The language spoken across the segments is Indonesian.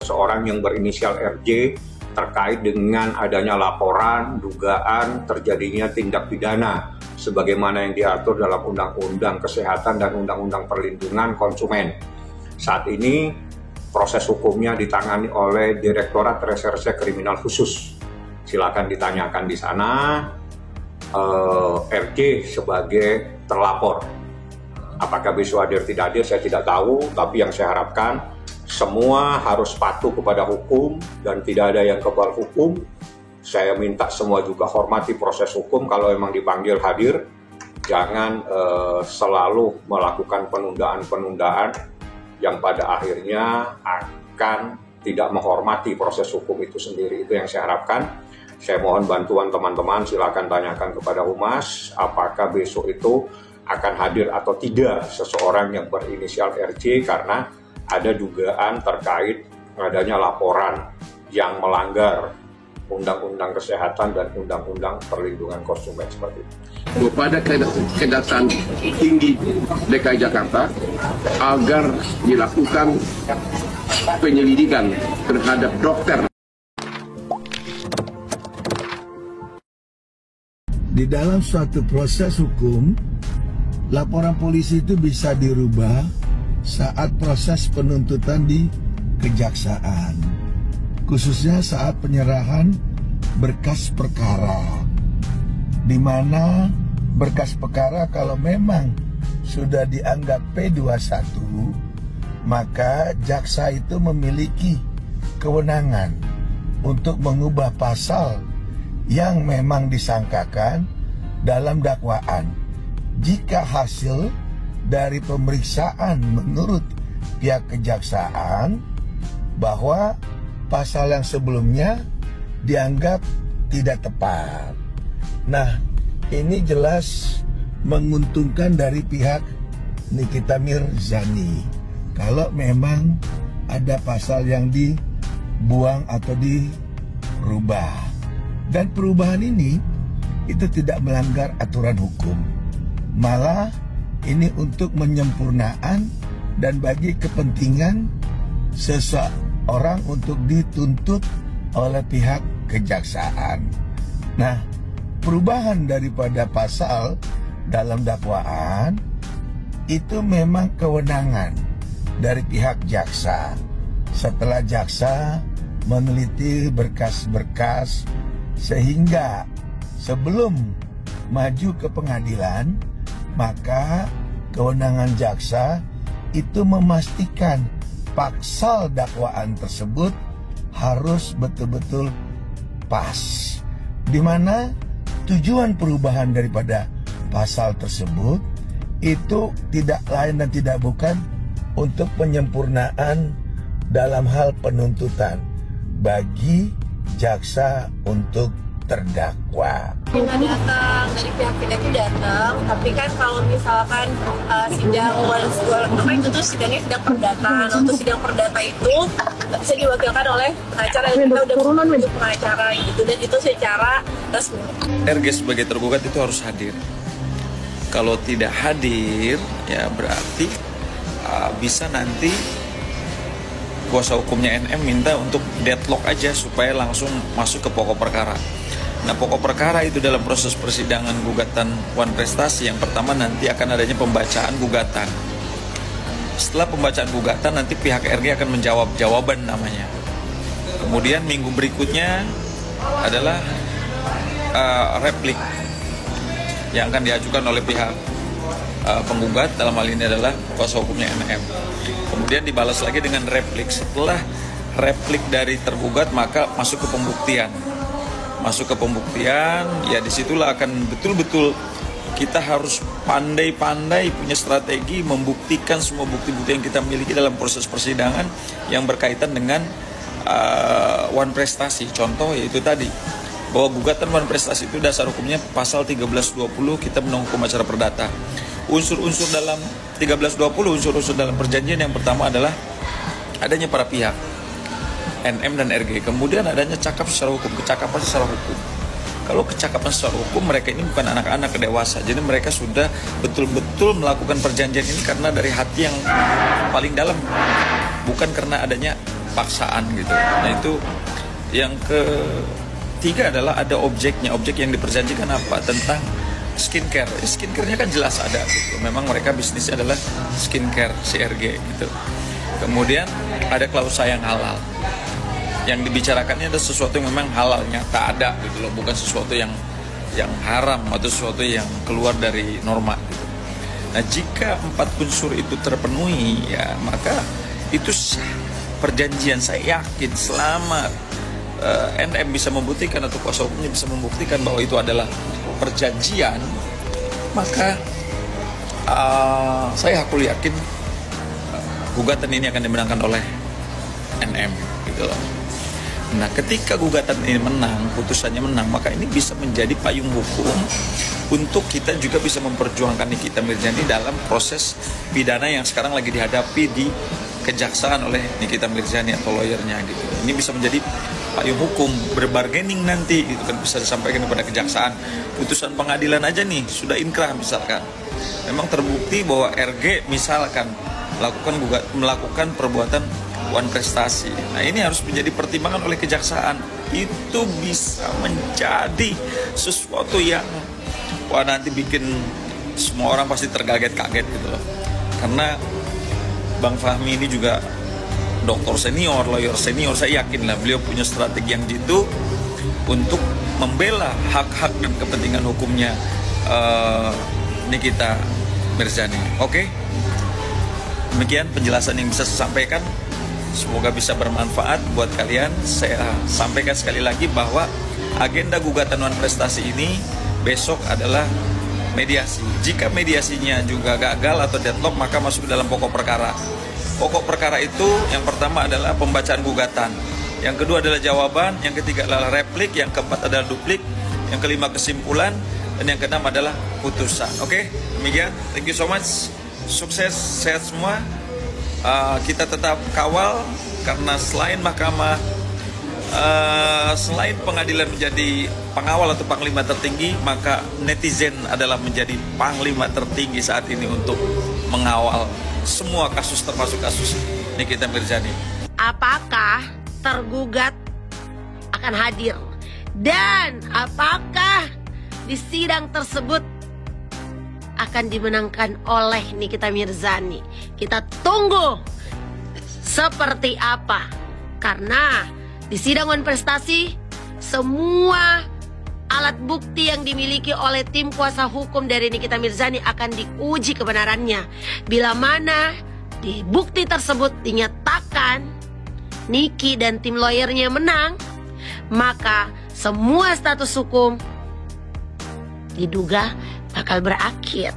seseorang yang berinisial RJ terkait dengan adanya laporan dugaan terjadinya tindak pidana sebagaimana yang diatur dalam Undang-Undang Kesehatan dan Undang-Undang Perlindungan Konsumen. Saat ini proses hukumnya ditangani oleh Direktorat Reserse Kriminal Khusus. Silakan ditanyakan di sana. RJ sebagai terlapor. Apakah besok hadir tidak hadir saya tidak tahu, tapi yang saya harapkan semua harus patuh kepada hukum dan tidak ada yang kebal hukum. Saya minta semua juga hormati proses hukum. Kalau memang dipanggil hadir, jangan selalu melakukan penundaan-penundaan yang pada akhirnya akan tidak menghormati proses hukum itu sendiri. Itu yang saya harapkan. Saya mohon bantuan teman-teman, silakan tanyakan kepada Humas apakah besok itu akan hadir atau tidak seseorang yang berinisial RJ karena ada dugaan terkait adanya laporan yang melanggar Undang-Undang Kesehatan dan Undang-Undang Perlindungan Konsumen seperti itu. Kepada Kejaksaan Tinggi DKI Jakarta agar dilakukan penyelidikan terhadap dokter. Di dalam suatu proses hukum, laporan polisi itu bisa dirubah saat proses penuntutan di kejaksaan, khususnya saat penyerahan berkas perkara, di mana berkas perkara kalau memang sudah dianggap P21, maka jaksa itu memiliki kewenangan untuk mengubah pasal yang memang disangkakan dalam dakwaan. Jika hasil dari pemeriksaan menurut pihak kejaksaan bahwa pasal yang sebelumnya dianggap tidak tepat. Nah, ini jelas menguntungkan dari pihak Nikita Mirzani. Kalau memang ada pasal yang dibuang atau dirubah. Dan perubahan ini itu tidak melanggar aturan hukum. Malah ini untuk penyempurnaan dan bagi kepentingan seseorang untuk dituntut oleh pihak kejaksaan. Nah, perubahan daripada pasal dalam dakwaan itu memang kewenangan dari pihak jaksa. Setelah jaksa meneliti berkas-berkas sehingga sebelum maju ke pengadilan, maka kewenangan jaksa itu memastikan pasal dakwaan tersebut harus betul-betul pas. Di mana tujuan perubahan daripada pasal tersebut itu tidak lain dan tidak bukan untuk penyempurnaan dalam hal penuntutan bagi jaksa untuk terdakwa. Kita datang dari pihak kita itu datang, tapi kan kalau misalkan sidang itu tuh sidangnya sidang perdata. Untuk sidang perdata itu bisa diwakilkan oleh pengacara dan kita udah membentuk pengacara gitu, dan itu secara resmi. RG sebagai tergugat itu harus hadir. Kalau tidak hadir, ya berarti bisa nanti kuasa hukumnya NM minta untuk deadlock aja supaya langsung masuk ke pokok perkara. Nah, pokok perkara itu dalam proses persidangan gugatan Wan Prestasi yang pertama nanti akan adanya pembacaan gugatan. Setelah pembacaan gugatan nanti pihak RG akan menjawab jawaban namanya. Kemudian minggu berikutnya adalah replik yang akan diajukan oleh pihak penggugat, dalam hal ini adalah kuasa hukumnya NM. Kemudian dibalas lagi dengan replik. Setelah replik dari tergugat maka masuk ke pembuktian. Masuk ke pembuktian, ya disitulah akan betul-betul kita harus pandai-pandai punya strategi membuktikan semua bukti-bukti yang kita miliki dalam proses persidangan yang berkaitan dengan Wan Prestasi. Contoh yaitu tadi bahwa gugatan Wan Prestasi itu dasar hukumnya pasal 1320 kita menunggu hukum acara perdata. Unsur-unsur dalam 1320, unsur-unsur dalam perjanjian yang pertama adalah adanya para pihak NM dan RG, kemudian adanya cakap secara hukum, kecakapan secara hukum. Kalau kecakapan secara hukum, mereka ini bukan anak-anak dewasa, jadi mereka sudah betul-betul melakukan perjanjian ini karena dari hati yang paling dalam, bukan karena adanya paksaan gitu. Nah itu yang ketiga adalah ada objeknya. Objek yang diperjanjikan apa? Tentang skincare. Skincare-nya kan jelas ada gitu. Memang mereka bisnisnya adalah skincare CRG gitu. Kemudian ada klausa yang halal. Yang dibicarakannya ada sesuatu yang memang halal, nyata ada gitu loh, bukan sesuatu yang haram atau sesuatu yang keluar dari norma gitu. Nah, jika 4 unsur itu terpenuhi ya, maka itu sah perjanjian. Saya yakin selama NM bisa membuktikan atau kuasa hukumnya bisa membuktikan bahwa itu adalah perjanjian, maka saya aku yakin gugatan ini akan dimenangkan oleh NM gitu loh. Nah, ketika gugatan ini menang, putusannya menang, maka ini bisa menjadi payung hukum untuk kita juga bisa memperjuangkan Nikita Mirzani dalam proses pidana yang sekarang lagi dihadapi di kejaksaan oleh Nikita Mirzani atau lawyernya gitu. Ini bisa menjadi payung hukum berbargaining nanti gitu kan, bisa disampaikan kepada kejaksaan. Putusan pengadilan aja nih sudah inkrah misalkan, memang terbukti bahwa RG misalkan melakukan perbuatan wan prestasi. Nah, ini harus menjadi pertimbangan oleh kejaksaan. Itu bisa menjadi sesuatu yang nanti bikin semua orang pasti terkaget-kaget gitu loh. Karena Bang Fahmi ini juga dokter senior, lawyer senior, saya yakin lah beliau punya strategi yang jitu untuk membela hak-hak dan kepentingan hukumnya Nikita Mirzani. Oke? Demikian penjelasan yang bisa saya sampaikan. Semoga bisa bermanfaat buat kalian. Saya sampaikan sekali lagi bahwa agenda gugatan wan prestasi ini besok adalah mediasi. Jika mediasinya juga gagal atau deadlock, maka masuk ke dalam pokok perkara. Pokok perkara itu yang pertama adalah pembacaan gugatan, yang kedua adalah jawaban, yang ketiga adalah replik, yang keempat adalah duplik, yang kelima kesimpulan, dan yang keenam adalah putusan. Oke, demikian. Thank you so much. Sukses, sehat semua. Kita tetap kawal, karena selain mahkamah, selain pengadilan menjadi pengawal atau panglima tertinggi, maka netizen adalah menjadi panglima tertinggi saat ini untuk mengawal semua kasus, termasuk kasus Nikita Mirzani. Apakah tergugat akan hadir? Dan apakah di sidang tersebut akan dimenangkan oleh Nikita Mirzani? Kita tunggu seperti apa. Karena di sidang wan prestasi, semua alat bukti yang dimiliki oleh tim kuasa hukum dari Nikita Mirzani akan diuji kebenarannya. Bila mana di bukti tersebut dinyatakan Niki dan tim lawyernya menang, maka semua status hukum diduga bakal berakhir.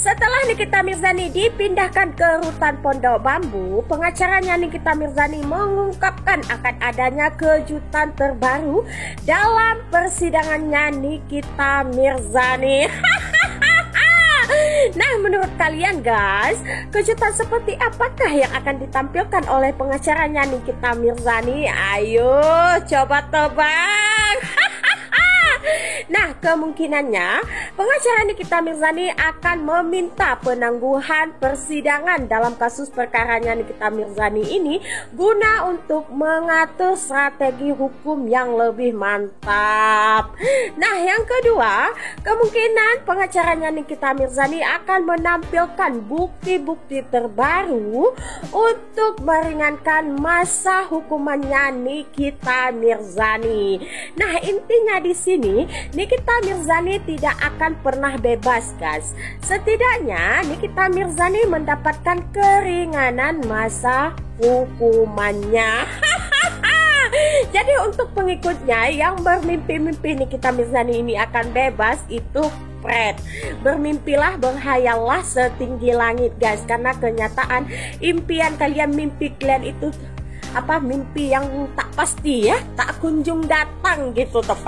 Setelah Nikita Mirzani dipindahkan ke rutan Pondok Bambu, pengacaranya Nikita Mirzani mengungkapkan akan adanya kejutan terbaru dalam persidangannya Nikita Mirzani. Nah, menurut kalian guys, kejutan seperti apakah yang akan ditampilkan oleh pengacaranya Nikita Mirzani? Ayo coba tebak. Nah, kemungkinannya pengacara Nikita Mirzani akan meminta penangguhan persidangan dalam kasus perkaranya Nikita Mirzani ini guna untuk mengatur strategi hukum yang lebih mantap. Nah, yang kedua, kemungkinan pengacaranya Nikita Mirzani akan menampilkan bukti-bukti terbaru untuk meringankan masa hukumannya Nikita Mirzani. Nah, intinya di sini Nikita Mirzani tidak akan pernah bebas guys. Setidaknya Nikita Mirzani mendapatkan keringanan masa hukumannya. Jadi untuk pengikutnya yang bermimpi-mimpi Nikita Mirzani ini akan bebas, itu Fred, bermimpilah, berhayallah setinggi langit guys. Karena kenyataan impian kalian, mimpi kalian itu mimpi yang tak pasti ya, tak kunjung datang gitu tepat.